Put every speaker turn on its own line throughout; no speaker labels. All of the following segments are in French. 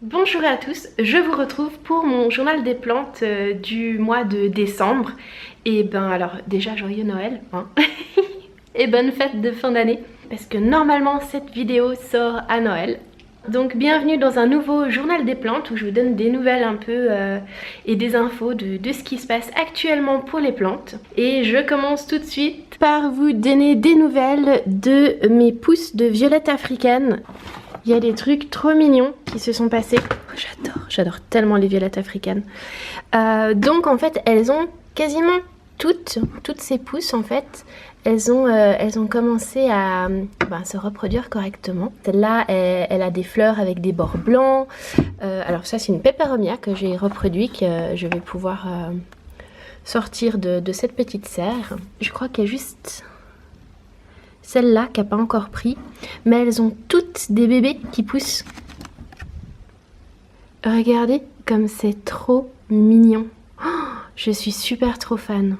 Bonjour à tous, je vous retrouve pour mon journal des plantes du mois de décembre. Et ben alors déjà joyeux Noël hein. Et bonne fête de fin d'année parce que normalement cette vidéo sort à Noël. Donc bienvenue dans un nouveau journal des plantes où je vous donne des nouvelles un peu et des infos de ce qui se passe actuellement pour les plantes. Et je commence tout de suite par vous donner des nouvelles de mes pousses de violettes africaines. Il y a des trucs trop mignons qui se sont passés. J'adore tellement les violettes africaines. Donc en fait, elles ont quasiment toutes ces pousses en fait, elles ont commencé à se reproduire correctement. Celle-là, elle a des fleurs avec des bords blancs. Alors ça, c'est une peperomia que j'ai reproduit, que je vais pouvoir sortir de cette petite serre. Je crois qu'il y a juste celle-là qui n'a pas encore pris, mais elles ont toutes des bébés qui poussent. Regardez comme c'est trop mignon. Oh, je suis super trop fan.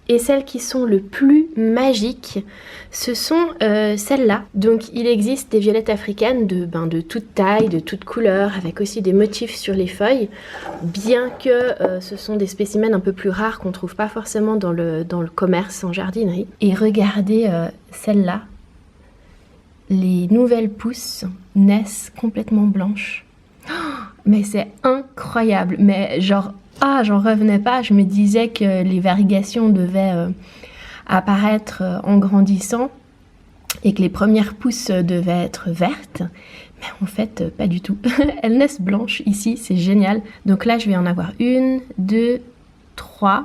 Et celles qui sont le plus magiques, ce sont celles-là. Donc il existe des violettes africaines de toute taille, de toute couleur, avec aussi des motifs sur les feuilles, bien que ce sont des spécimens un peu plus rares qu'on ne trouve pas forcément dans le commerce en jardinerie. Et regardez celles-là, les nouvelles pousses naissent complètement blanches. Oh, mais c'est incroyable, mais genre... Ah, j'en revenais pas, je me disais que les varigations devaient apparaître en grandissant et que les premières pousses devaient être vertes, mais en fait pas du tout. Elles naissent blanches ici, c'est génial. Donc là je vais en avoir 1, 2, 3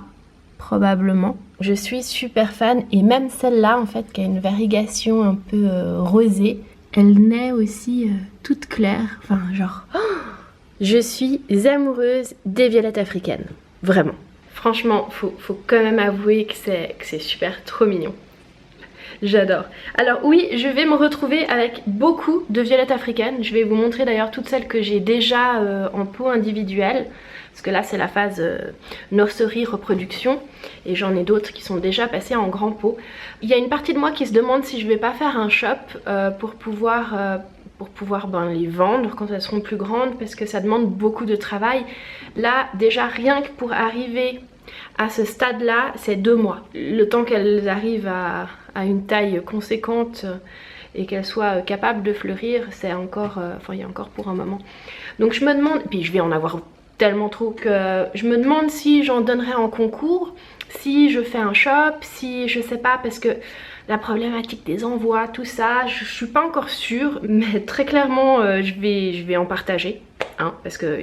probablement. Je suis super fan et même celle-là en fait qui a une variegation un peu rosée, elle naît aussi toute claire, enfin genre... Oh, je suis amoureuse des violettes africaines, vraiment. Franchement, faut quand même avouer que c'est super trop mignon. J'adore. Alors oui, je vais me retrouver avec beaucoup de violettes africaines. Je vais vous montrer d'ailleurs toutes celles que j'ai déjà en pot individuel. Parce que là c'est la phase nurserie reproduction. Et j'en ai d'autres qui sont déjà passées en grand pot. Il y a une partie de moi qui se demande si je vais pas faire un shop pour pouvoir les vendre quand elles seront plus grandes, parce que ça demande beaucoup de travail. Là déjà rien que pour arriver à ce stade là c'est 2 mois. Le temps qu'elles arrivent à une taille conséquente et qu'elles soient capables de fleurir, c'est encore, il y a encore pour un moment. Donc je me demande, puis je vais en avoir tellement trop que je me demande si j'en donnerai en concours, si je fais un shop, si je sais pas, parce que la problématique des envois, tout ça, je suis pas encore sûre, mais très clairement je vais en partager, hein, parce que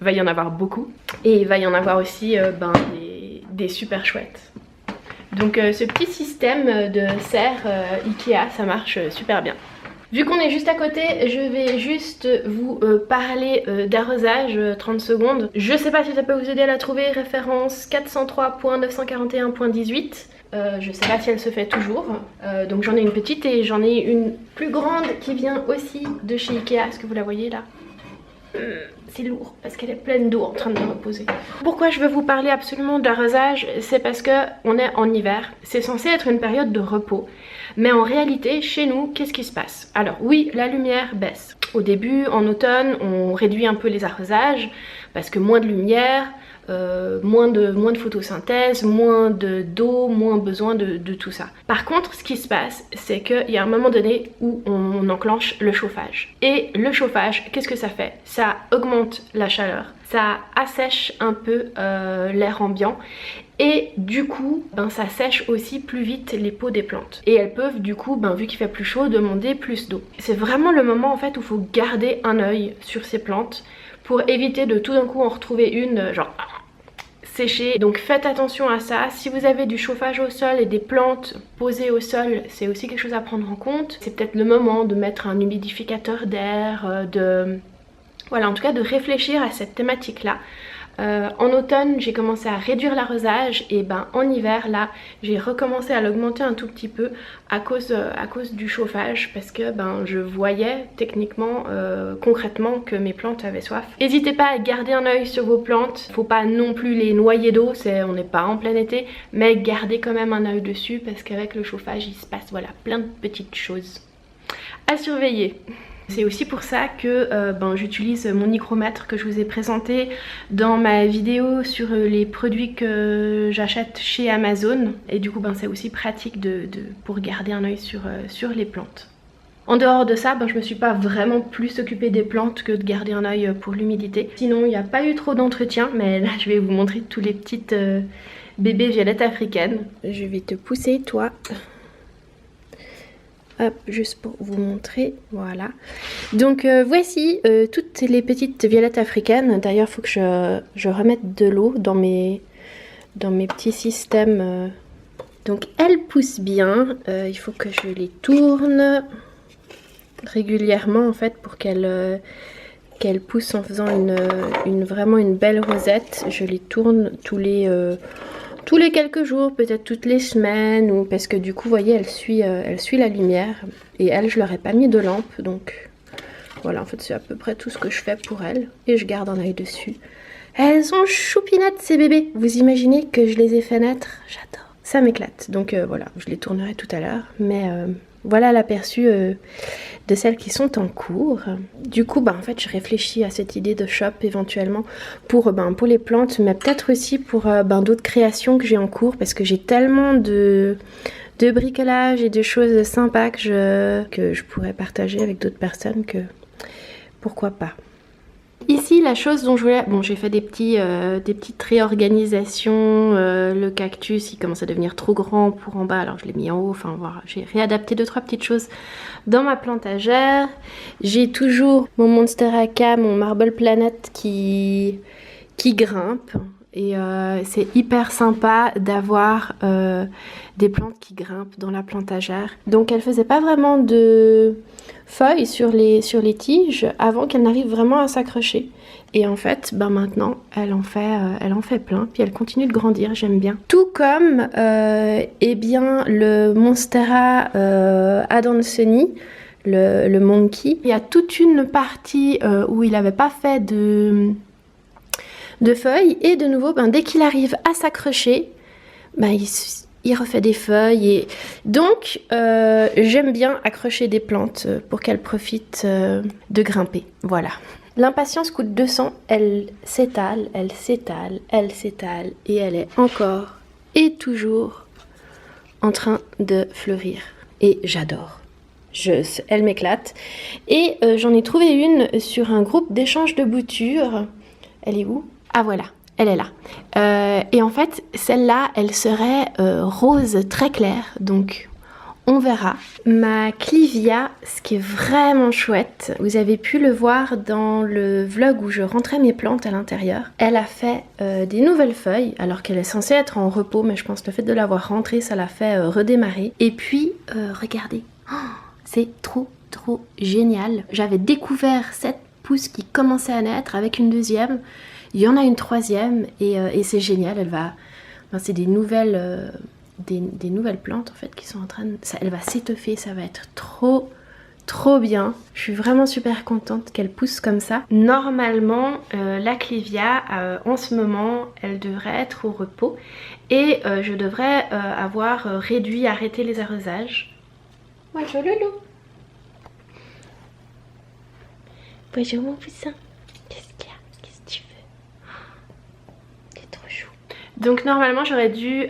va y en avoir beaucoup. Et il va y en avoir aussi des super chouettes. Donc ce petit système de serre Ikea, ça marche super bien. Vu qu'on est juste à côté, je vais juste vous parler d'arrosage 30 secondes. Je sais pas si ça peut vous aider à la trouver, référence 403.941.18. Je sais pas si elle se fait toujours, donc j'en ai une petite et j'en ai une plus grande qui vient aussi de chez Ikea. Est-ce que vous la voyez là? C'est lourd parce qu'elle est pleine d'eau en train de reposer. Pourquoi je veux vous parler absolument d'arrosage? C'est parce que on est en hiver, c'est censé être une période de repos, mais en réalité chez nous qu'est-ce qui se passe? Alors oui, la lumière baisse. Au début, en automne, on réduit un peu les arrosages parce que moins de lumière, moins de photosynthèse, moins d'eau, moins besoin de tout ça. Par contre, ce qui se passe, c'est qu'il y a un moment donné où on enclenche le chauffage. Et le chauffage, qu'est-ce que ça fait? Ça augmente la chaleur, ça assèche un peu l'air ambiant. Et du coup, ça sèche aussi plus vite les peaux des plantes. Et elles peuvent du coup, vu qu'il fait plus chaud, demander plus d'eau. C'est vraiment le moment en fait où il faut garder un œil sur ces plantes pour éviter de tout d'un coup en retrouver une genre séchée. Donc faites attention à ça. Si vous avez du chauffage au sol et des plantes posées au sol, c'est aussi quelque chose à prendre en compte. C'est peut-être le moment de mettre un humidificateur d'air, voilà, en tout cas de réfléchir à cette thématique là. En automne j'ai commencé à réduire l'arrosage et en hiver là j'ai recommencé à l'augmenter un tout petit peu à cause du chauffage, parce que je voyais techniquement concrètement que mes plantes avaient soif. N'hésitez pas à garder un œil sur vos plantes, faut pas non plus les noyer d'eau, on n'est pas en plein été, mais gardez quand même un œil dessus parce qu'avec le chauffage il se passe voilà plein de petites choses à surveiller. C'est aussi pour ça que j'utilise mon hygromètre que je vous ai présenté dans ma vidéo sur les produits que j'achète chez Amazon. Et du coup c'est aussi pratique pour garder un œil sur les plantes. En dehors de ça, je me suis pas vraiment plus occupée des plantes que de garder un œil pour l'humidité. Sinon il n'y a pas eu trop d'entretien, mais là je vais vous montrer tous les petites bébés violettes africaines. Je vais te pousser toi. Hop, juste pour vous montrer, voilà. Donc voici toutes les petites violettes africaines. D'ailleurs, il faut que je remette de l'eau dans mes petits systèmes. Donc elles poussent bien. Il faut que je les tourne régulièrement en fait pour qu'elles poussent en faisant vraiment une belle rosette. Je les tourne tous les quelques jours, peut-être toutes les semaines, ou parce que du coup, vous voyez, elle suit la lumière. Et elle, je leur ai pas mis de lampe, donc voilà, en fait, c'est à peu près tout ce que je fais pour elles. Et je garde un œil dessus. Elles sont choupinettes, ces bébés. Vous imaginez que je les ai fait naître? J'adore. Ça m'éclate. Donc voilà, je les tournerai tout à l'heure. Mais voilà l'aperçu de celles qui sont en cours. Du coup, en fait, je réfléchis à cette idée de shop éventuellement pour les plantes, mais peut-être aussi pour d'autres créations que j'ai en cours, parce que j'ai tellement de bricolage et de choses sympas que je pourrais partager avec d'autres personnes que pourquoi pas. Ici, la chose dont je voulais... Bon, j'ai fait des petites réorganisations. Le cactus, il commence à devenir trop grand pour en bas, alors je l'ai mis en haut. Enfin, voilà, j'ai réadapté 2-3 petites choses dans ma plantagère. J'ai toujours mon Monstera, mon Marble Planet qui grimpe. Et c'est hyper sympa d'avoir des plantes qui grimpent dans la plantagère. Donc elle faisait pas vraiment de feuilles sur les tiges avant qu'elle n'arrive vraiment à s'accrocher. Et en fait, maintenant, elle en fait plein, puis elle continue de grandir, j'aime bien. Tout comme, le Monstera Adansonii, le monkey. Il y a toute une partie où il n'avait pas fait de feuilles, et de nouveau, dès qu'il arrive à s'accrocher, il refait des feuilles. Et donc, j'aime bien accrocher des plantes pour qu'elles profitent de grimper. Voilà. L'impatience coûte 200, elle s'étale, elle s'étale, elle s'étale, et elle est encore et toujours en train de fleurir. Et j'adore. Elle m'éclate. Et j'en ai trouvé une sur un groupe d'échange de boutures. Elle est où? Ah voilà, elle est là. Et en fait, celle-là, elle serait rose très clair, donc on verra. Ma Clivia, ce qui est vraiment chouette, vous avez pu le voir dans le vlog où je rentrais mes plantes à l'intérieur. Elle a fait des nouvelles feuilles, alors qu'elle est censée être en repos, mais je pense que le fait de l'avoir rentrée, ça l'a fait redémarrer. Et puis, regardez, c'est trop génial. J'avais découvert cette pousse qui commençait à naître avec une deuxième. Il y en a une troisième et c'est génial. Elle va, c'est des nouvelles plantes en fait qui sont en train de, elle va s'étoffer, ça va être trop bien. Je suis vraiment super contente qu'elle pousse comme ça. Normalement, la Clivia, en ce moment, elle devrait être au repos et je devrais avoir arrêté les arrosages. Bonjour Loulou. Bonjour mon poussin. Qu'est-ce qu'il y a? Qu'est-ce que tu veux? T'es trop chou. Donc normalement j'aurais dû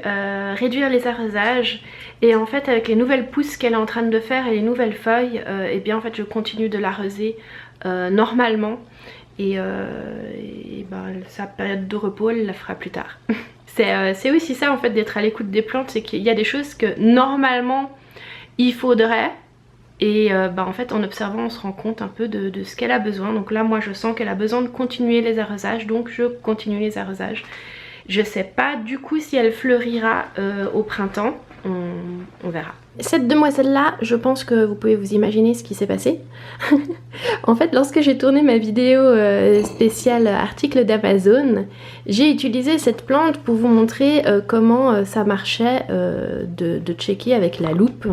réduire les arrosages. Et en fait avec les nouvelles pousses qu'elle est en train de faire et les nouvelles feuilles, et bien en fait je continue de l'arroser normalement. Et sa période de repos elle la fera plus tard. C'est aussi ça en fait d'être à l'écoute des plantes, c'est qu'il y a des choses que normalement il faudrait. Et en fait en observant on se rend compte un peu de ce qu'elle a besoin. Donc là moi je sens qu'elle a besoin de continuer les arrosages, donc je continue les arrosages. Je sais pas du coup si elle fleurira au printemps, on verra. Cette demoiselle là, je pense que vous pouvez vous imaginer ce qui s'est passé. En fait lorsque j'ai tourné ma vidéo spéciale article d'Amazon, j'ai utilisé cette plante pour vous montrer comment ça marchait de checker avec la loupe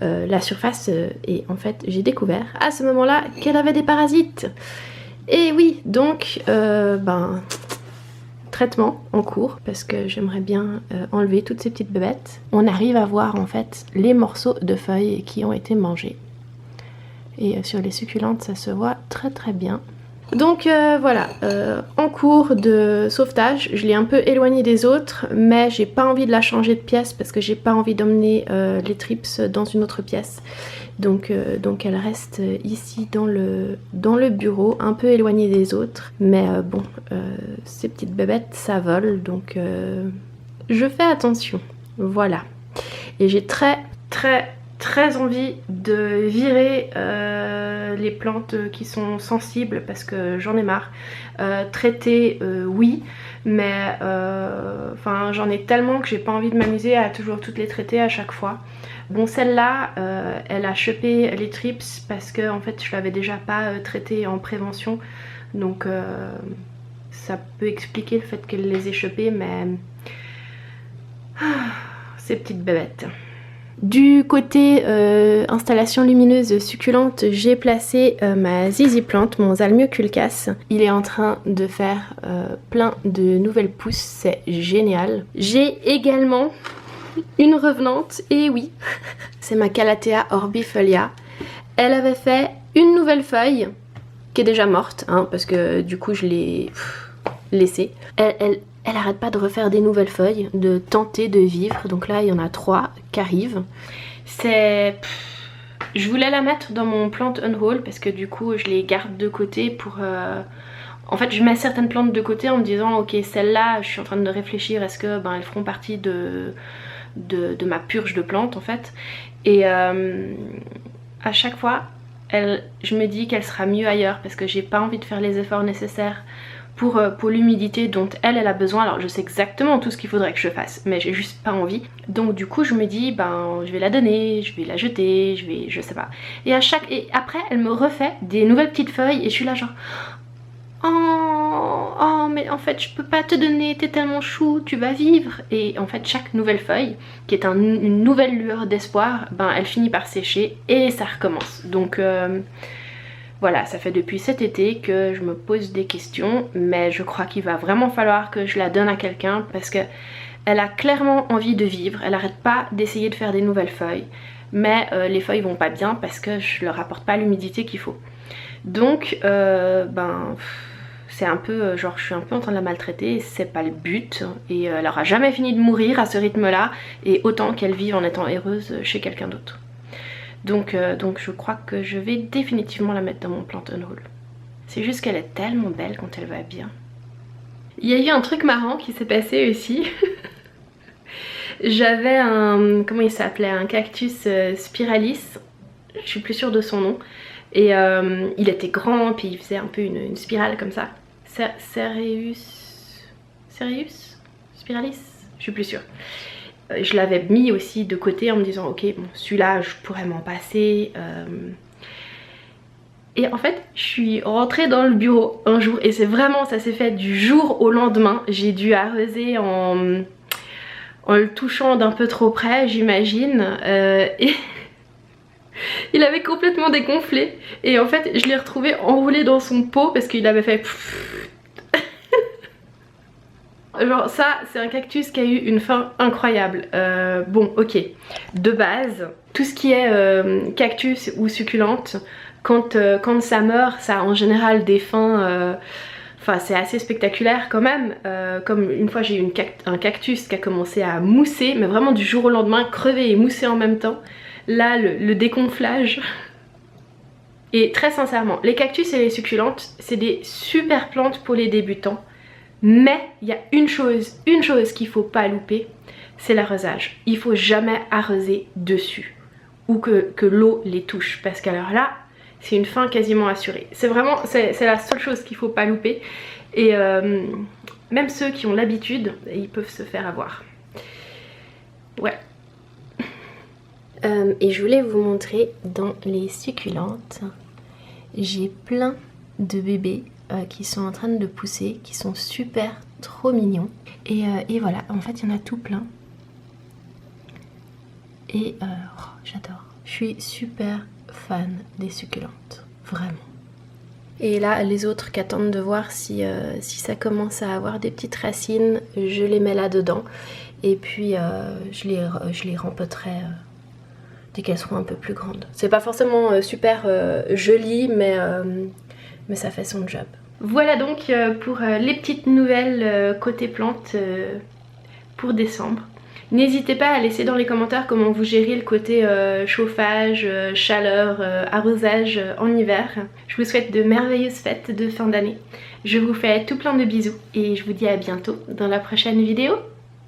la surface, et en fait j'ai découvert à ce moment là qu'elle avait des parasites. Et oui, donc traitement en cours parce que j'aimerais bien enlever toutes ces petites bébêtes. On arrive à voir en fait les morceaux de feuilles qui ont été mangés Et sur les succulentes, ça se voit très très bien. Donc voilà, en cours de sauvetage, je l'ai un peu éloignée des autres, mais j'ai pas envie de la changer de pièce parce que j'ai pas envie d'emmener les trips dans une autre pièce. Donc elle reste ici dans le bureau, un peu éloignée des autres. Mais bon, ces petites bébêtes, ça vole, donc je fais attention. Voilà. Et j'ai très envie de virer les plantes qui sont sensibles parce que j'en ai marre. Traiter, oui, mais enfin j'en ai tellement que j'ai pas envie de m'amuser à toujours toutes les traiter à chaque fois. Bon, celle-là, elle a chopé les trips parce que en fait je l'avais déjà pas traitée en prévention, donc ça peut expliquer le fait qu'elle les ait chopées, mais ces petites bébêtes. Du côté installation lumineuse succulente, j'ai placé ma zizi plante, mon Zalmioculcas. Il est en train de faire plein de nouvelles pousses, c'est génial. J'ai également une revenante, et oui, c'est ma Calathea orbifolia. Elle avait fait une nouvelle feuille, qui est déjà morte, hein, parce que du coup je l'ai laissée. Elle arrête pas de refaire des nouvelles feuilles, de tenter de vivre. Donc là, il y en a 3 qui arrivent. Je voulais la mettre dans mon plant unhaul parce que du coup, je les garde de côté pour... En fait, je mets certaines plantes de côté en me disant, ok, celle-là, je suis en train de réfléchir, est-ce que elles feront partie de ma purge de plantes, en fait. Et à chaque fois, je me dis qu'elle sera mieux ailleurs parce que j'ai pas envie de faire les efforts nécessaires pour l'humidité dont elle a besoin. Alors je sais exactement tout ce qu'il faudrait que je fasse, mais j'ai juste pas envie. Donc du coup je me dis, ben je vais la donner, je vais la jeter, je sais pas. Et après elle me refait des nouvelles petites feuilles et je suis là genre, oh mais en fait je peux pas te donner, t'es tellement chou, tu vas vivre. Et en fait chaque nouvelle feuille, qui est une nouvelle lueur d'espoir, ben elle finit par sécher et ça recommence. Donc voilà, ça fait depuis cet été que je me pose des questions, mais je crois qu'il va vraiment falloir que je la donne à quelqu'un parce que elle a clairement envie de vivre, elle arrête pas d'essayer de faire des nouvelles feuilles, mais les feuilles vont pas bien parce que je leur apporte pas l'humidité qu'il faut. Donc ben c'est un peu genre je suis un peu en train de la maltraiter, c'est pas le but et elle aura jamais fini de mourir à ce rythme là et autant qu'elle vive en étant heureuse chez quelqu'un d'autre. Donc je crois que je vais définitivement la mettre dans mon plant unhaul. C'est juste qu'elle est tellement belle quand elle va bien. Il y a eu un truc marrant qui s'est passé aussi. J'avais un... comment il s'appelait? Un cactus spiralis. Je suis plus sûre de son nom. Et il était grand, puis il faisait un peu une spirale comme ça. Cereus Spiralis? Je suis plus sûre. Je l'avais mis aussi de côté en me disant ok bon celui-là je pourrais m'en passer. Et en fait je suis rentrée dans le bureau un jour et c'est vraiment ça s'est fait du jour au lendemain. J'ai dû arroser en le touchant d'un peu trop près j'imagine. Et il avait complètement dégonflé et en fait je l'ai retrouvé enroulé dans son pot parce qu'il avait fait genre ça c'est un cactus qui a eu une fin incroyable. Bon ok, de base tout ce qui est cactus ou succulente quand ça meurt ça a en général des fins enfin c'est assez spectaculaire quand même. Comme une fois j'ai eu un cactus qui a commencé à mousser mais vraiment du jour au lendemain, crever et mousser en même temps. Là le dégonflage. Et très sincèrement les cactus et les succulentes c'est des super plantes pour les débutants. Mais il y a une chose qu'il faut pas louper, c'est l'arrosage. Il faut jamais arroser dessus ou que l'eau les touche parce qu'alors là c'est une fin quasiment assurée. C'est vraiment, c'est la seule chose qu'il faut pas louper et même ceux qui ont l'habitude, ils peuvent se faire avoir. Ouais. Et je voulais vous montrer dans les succulentes, j'ai plein de bébés qui sont en train de pousser, qui sont super trop mignons. Et voilà, en fait il y en a tout plein. Et oh, j'adore. Je suis super fan des succulentes, vraiment. Et là les autres qui attendent de voir si ça commence à avoir des petites racines, je les mets là dedans. Et puis je les rempoterai dès qu'elles seront un peu plus grandes. C'est pas forcément super joli, mais ça fait son job. Voilà donc pour les petites nouvelles côté plantes pour décembre. N'hésitez pas à laisser dans les commentaires comment vous gérez le côté chauffage, chaleur, arrosage en hiver. Je vous souhaite de merveilleuses fêtes de fin d'année. Je vous fais tout plein de bisous et je vous dis à bientôt dans la prochaine vidéo.